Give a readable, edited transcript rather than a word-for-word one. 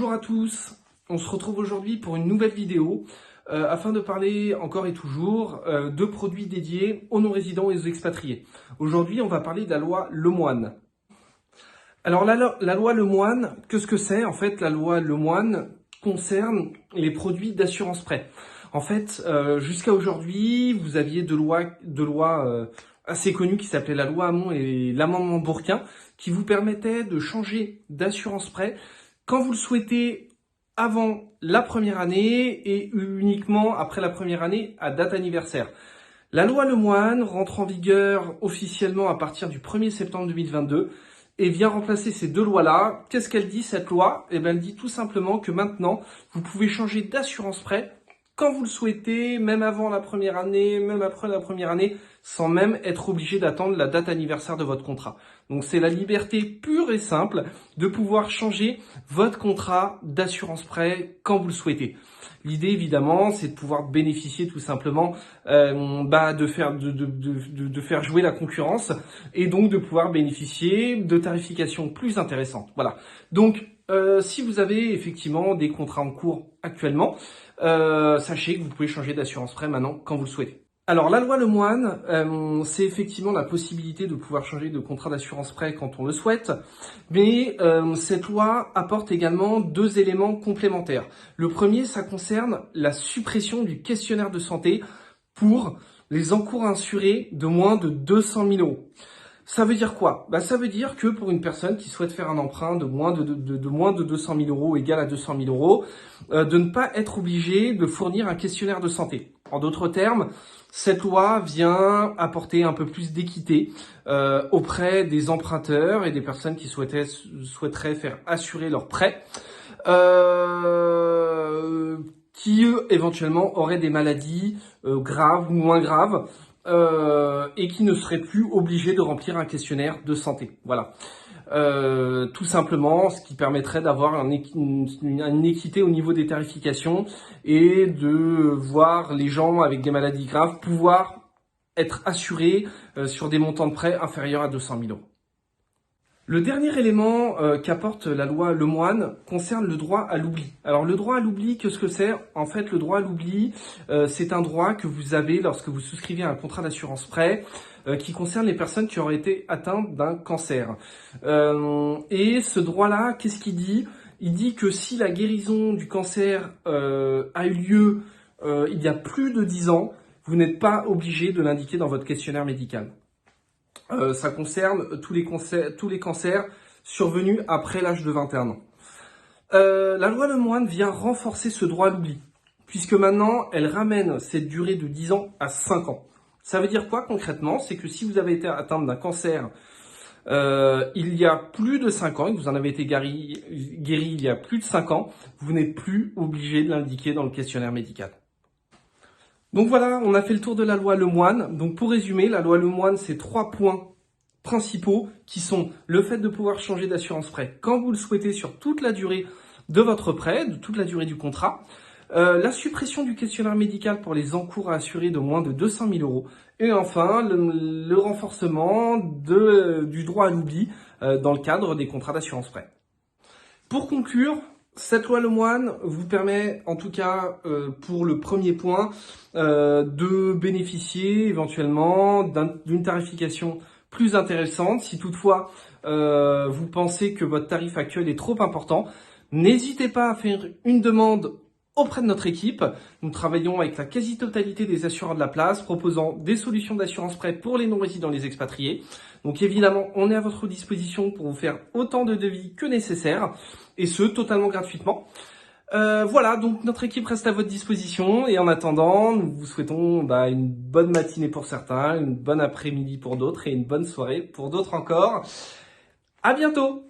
Bonjour à tous, on se retrouve aujourd'hui pour une nouvelle vidéo afin de parler encore et toujours de produits dédiés aux non-résidents et aux expatriés. Aujourd'hui, on va parler de la loi Lemoine. Alors la loi Lemoine, qu'est-ce que c'est? En fait, la loi Lemoine concerne les produits d'assurance prêt. En fait, jusqu'à aujourd'hui, vous aviez deux lois assez connues qui s'appelaient la loi Hamon et l'amendement Bourquin, qui vous permettaient de changer d'assurance prêt quand vous le souhaitez avant la première année et uniquement après la première année à date anniversaire. La loi Lemoine rentre en vigueur officiellement à partir du 1er septembre 2022 et vient remplacer ces deux lois-là. Qu'est-ce qu'elle dit cette loi? Eh bien, elle dit tout simplement que maintenant, vous pouvez changer d'assurance prêt quand vous le souhaitez, même avant la première année, même après la première année, sans même être obligé d'attendre la date anniversaire de votre contrat. Donc c'est la liberté pure et simple de pouvoir changer votre contrat d'assurance prêt quand vous le souhaitez. L'idée évidemment, c'est de pouvoir bénéficier tout simplement de faire jouer la concurrence et donc de pouvoir bénéficier de tarifications plus intéressantes. Voilà. Donc si vous avez effectivement des contrats en cours actuellement, sachez que vous pouvez changer d'assurance prêt maintenant quand vous le souhaitez. Alors la loi Lemoine, c'est effectivement la possibilité de pouvoir changer de contrat d'assurance prêt quand on le souhaite, mais cette loi apporte également deux éléments complémentaires. Le premier, ça concerne la suppression du questionnaire de santé pour les encours assurés de moins de 200 000 euros. Ça veut dire quoi? Ça veut dire que pour une personne qui souhaite faire un emprunt de moins de 200 000 euros, égal à 200 000 euros, de ne pas être obligé de fournir un questionnaire de santé. En d'autres termes, cette loi vient apporter un peu plus d'équité auprès des emprunteurs et des personnes qui souhaiteraient faire assurer leurs prêts, qui eux, éventuellement, auraient des maladies graves ou moins graves, et qui ne seraient plus obligés de remplir un questionnaire de santé. Voilà. Tout simplement, ce qui permettrait d'avoir une équité au niveau des tarifications et de voir les gens avec des maladies graves pouvoir être assurés sur des montants de prêts inférieurs à 200 000 euros. Le dernier élément qu'apporte la loi Lemoine concerne le droit à l'oubli. Alors le droit à l'oubli, qu'est-ce que c'est? En fait, le droit à l'oubli, c'est un droit que vous avez lorsque vous souscrivez à un contrat d'assurance prêt qui concerne les personnes qui auraient été atteintes d'un cancer. Et ce droit-là, qu'est-ce qu'il dit? Il dit que si la guérison du cancer a eu lieu il y a plus de 10 ans, vous n'êtes pas obligé de l'indiquer dans votre questionnaire médical. Ça concerne tous les cancers survenus après l'âge de 21 ans. La loi Lemoine vient renforcer ce droit à l'oubli, puisque maintenant, elle ramène cette durée de 10 ans à 5 ans. Ça veut dire quoi concrètement? C'est que si vous avez été atteint d'un cancer il y a plus de 5 ans, et que vous en avez été guéri il y a plus de 5 ans, vous n'êtes plus obligé de l'indiquer dans le questionnaire médical. Donc voilà, on a fait le tour de la loi Lemoine. Donc pour résumer, la loi Lemoine, c'est 3 points principaux qui sont le fait de pouvoir changer d'assurance prêt quand vous le souhaitez sur toute la durée de votre prêt, de toute la durée du contrat, la suppression du questionnaire médical pour les encours à assurer de moins de 200 000 euros et enfin le renforcement du droit à l'oubli dans le cadre des contrats d'assurance prêt. Pour conclure, cette loi Lemoine vous permet, en tout cas pour le premier point, de bénéficier éventuellement d'une tarification plus intéressante. Si toutefois vous pensez que votre tarif actuel est trop important, n'hésitez pas à faire une demande auprès de notre équipe. Nous travaillons avec la quasi-totalité des assureurs de la place, proposant des solutions d'assurance prêt pour les non-résidents et les expatriés. Donc évidemment, on est à votre disposition pour vous faire autant de devis que nécessaire, et ce, totalement gratuitement. Voilà, donc notre équipe reste à votre disposition, et en attendant, nous vous souhaitons une bonne matinée pour certains, une bonne après-midi pour d'autres, et une bonne soirée pour d'autres encore. À bientôt!